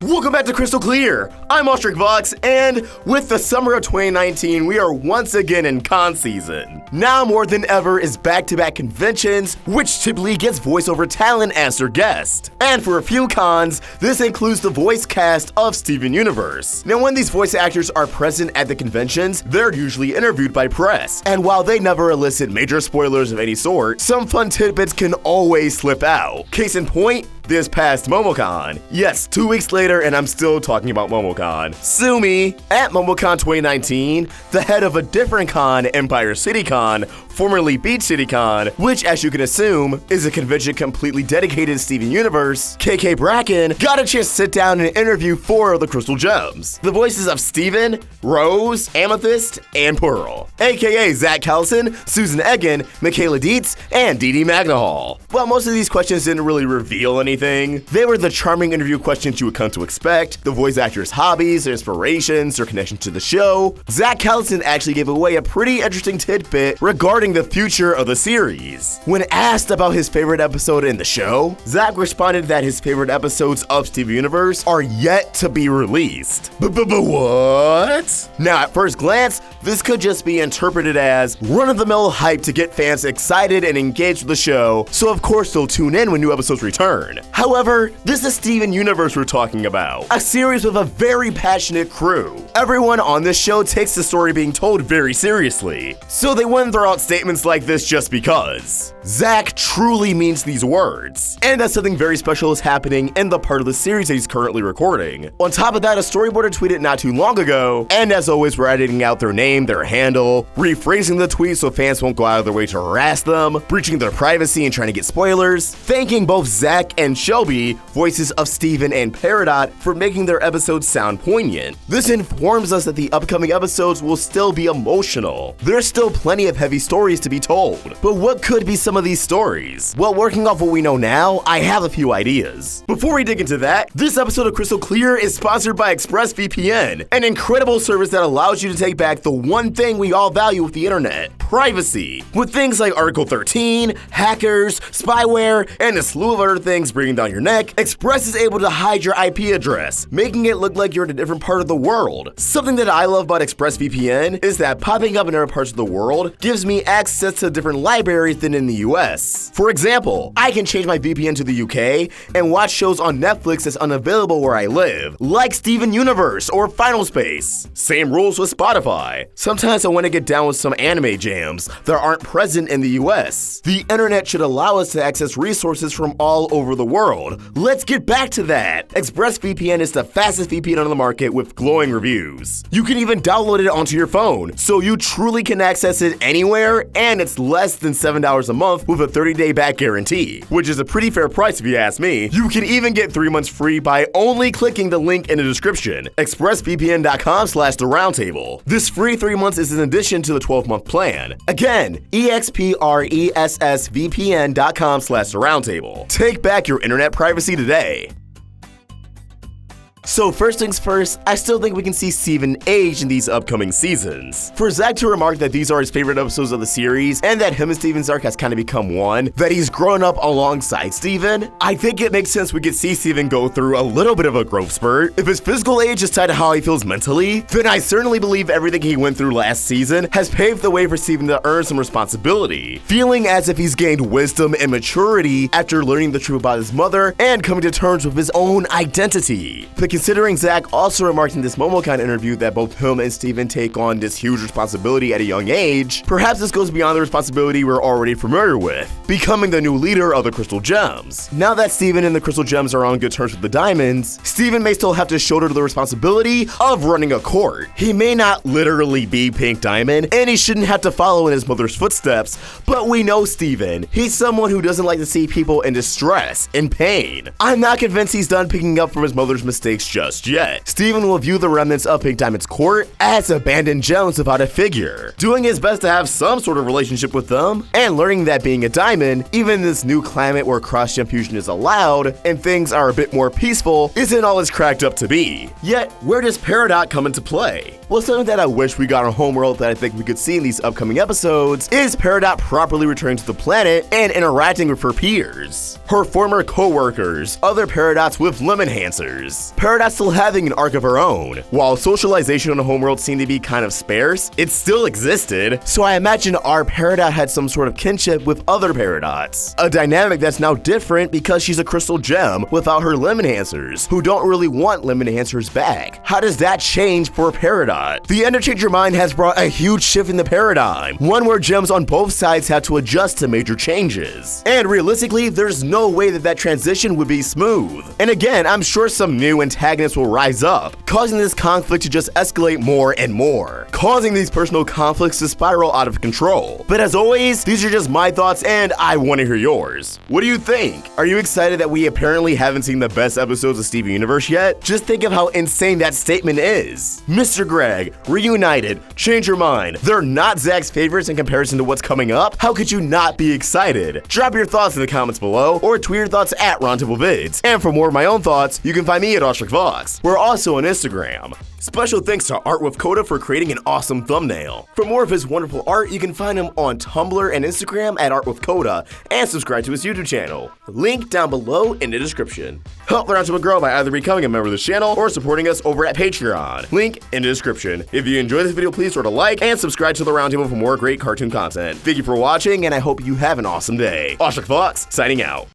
Welcome back to Crystal Clear. I'm Vox, and with the summer of 2019, we are once again in con season. Now more than ever is back-to-back conventions, which typically gets voiceover talent as their guest. And for a few cons, this includes the voice cast of Steven Universe. Now when these voice actors are present at the conventions, they're usually interviewed by press. And while they never elicit major spoilers of any sort, some fun tidbits can always slip out. Case in point, this past MomoCon. Yes, 2 weeks later and I'm still talking about MomoCon. Sue me! At MomoCon 2019, the head of a different con, Empire City Con, formerly Beach City Con, which as you can assume, is a convention completely dedicated to Steven Universe, KK Bracken, got a chance to sit down and interview 4 of the Crystal Gems. The voices of Steven, Rose, Amethyst, and Pearl, aka Zach Callison, Susan Egan, Michaela Dietz, and Dee Dee Magnahall. While most of these questions didn't really reveal anything, they were the charming interview questions you would come to expect, the voice actor's hobbies, their inspirations, their connection to the show. Zach Callison actually gave away a pretty interesting tidbit regarding the future of the series. When asked about his favorite episode in the show, Zach responded that his favorite episodes of Steven Universe are yet to be released. What? Now at first glance, this could just be interpreted as run-of-the-mill hype to get fans excited and engaged with the show, so of course they'll tune in when new episodes return. However, this is Steven Universe we're talking about, a series with a very passionate crew. Everyone on this show takes the story being told very seriously, so they wouldn't throw out statements like this just because. Zach truly means these words, and that something very special is happening in the part of the series that he's currently recording. On top of that, a storyboarder tweeted not too long ago, and as always we're editing out their name, their handle, rephrasing the tweet so fans won't go out of their way to harass them, breaching their privacy and trying to get spoilers, thanking both Zach and Shelby, voices of Steven and Peridot, for making their episodes sound poignant. This informs us that the upcoming episodes will still be emotional. There's still plenty of heavy stories to be told, but what could be some of these stories? Well, working off what we know now, I have a few ideas. Before we dig into that, this episode of Crystal Clear is sponsored by ExpressVPN, an incredible service that allows you to take back the one thing we all value with the internet: privacy. With things like Article 13, hackers, spyware, and a slew of other things breathing down your neck, Express is able to hide your IP address, making it look like you're in a different part of the world. Something that I love about ExpressVPN is that popping up in other parts of the world gives me access to different libraries than in the US. For example, I can change my VPN to the UK and watch shows on Netflix that's unavailable where I live, like Steven Universe or Final Space. Same rules with Spotify. Sometimes I want to get down with some anime jams that aren't present in the US. The internet should allow us to access resources from all over the world. Let's get back to that. ExpressVPN is the fastest VPN on the market with glowing reviews. You can even download it onto your phone, so you truly can access it anywhere, and it's less than $7 a month with a 30-day back guarantee, which is a pretty fair price if you ask me. You can even get 3 months free by only clicking the link in the description, expressvpn.com/theroundtable. This free 3 months is in addition to the 12-month plan. Again, expressvpn.com/theroundtable. Take back your internet privacy today. So first things first, I still think we can see Steven age in these upcoming seasons. For Zach to remark that these are his favorite episodes of the series, and that him and Steven's arc has kind of become one, that he's grown up alongside Steven, I think it makes sense we could see Steven go through a little bit of a growth spurt. If his physical age is tied to how he feels mentally, then I certainly believe everything he went through last season has paved the way for Steven to earn some responsibility, feeling as if he's gained wisdom and maturity after learning the truth about his mother and coming to terms with his own identity. Considering Zach also remarked in this MomoCon interview that both him and Steven take on this huge responsibility at a young age, perhaps this goes beyond the responsibility we're already familiar with, becoming the new leader of the Crystal Gems. Now that Steven and the Crystal Gems are on good terms with the Diamonds, Steven may still have to shoulder the responsibility of running a court. He may not literally be Pink Diamond, and he shouldn't have to follow in his mother's footsteps, but we know Steven. He's someone who doesn't like to see people in distress, in pain. I'm not convinced he's done picking up from his mother's mistakes just yet. Steven will view the remnants of Pink Diamond's court as abandoned gems without a figure, doing his best to have some sort of relationship with them, and learning that being a diamond, even in this new climate where cross-gem fusion is allowed and things are a bit more peaceful, isn't all it's cracked up to be. Yet, where does Peridot come into play? Well, something that I wish we got on Homeworld that I think we could see in these upcoming episodes is Peridot properly returning to the planet and interacting with her peers, her former co-workers, other Peridots with limb enhancers. Peridot's still having an arc of her own. While socialization on Homeworld seemed to be kind of sparse, it still existed, so I imagine our Peridot had some sort of kinship with other Peridots. A dynamic that's now different because she's a crystal gem without her limb enhancers, who don't really want limb enhancers back. How does that change for a Peridot? The Interchange Your Mind has brought a huge shift in the paradigm, one where gems on both sides have to adjust to major changes. And realistically, there's no way that transition would be smooth. And again, I'm sure some new antagonists will rise up, causing this conflict to just escalate more and more, causing these personal conflicts to spiral out of control. But as always, these are just my thoughts and I want to hear yours. What do you think? Are you excited that we apparently haven't seen the best episodes of Steven Universe yet? Just think of how insane that statement is. Mr. Greg, Reunited, Change Your Mind, they're not Zach's favorites in comparison to what's coming up? How could you not be excited? Drop your thoughts in the comments below or tweet your thoughts at Roundtable Vids. And for more of my own thoughts, you can find me at OstricVox. We're also on Instagram. Special thanks to Art with Coda for creating an awesome thumbnail. For more of his wonderful art, you can find him on Tumblr and Instagram at Art with Coda, and subscribe to his YouTube channel. Link down below in the description. Help the Roundtable grow by either becoming a member of the channel or supporting us over at Patreon. Link in the description. If you enjoyed this video, please sort of like and subscribe to the Roundtable for more great cartoon content. Thank you for watching, and I hope you have an awesome day. OstricVox, signing out.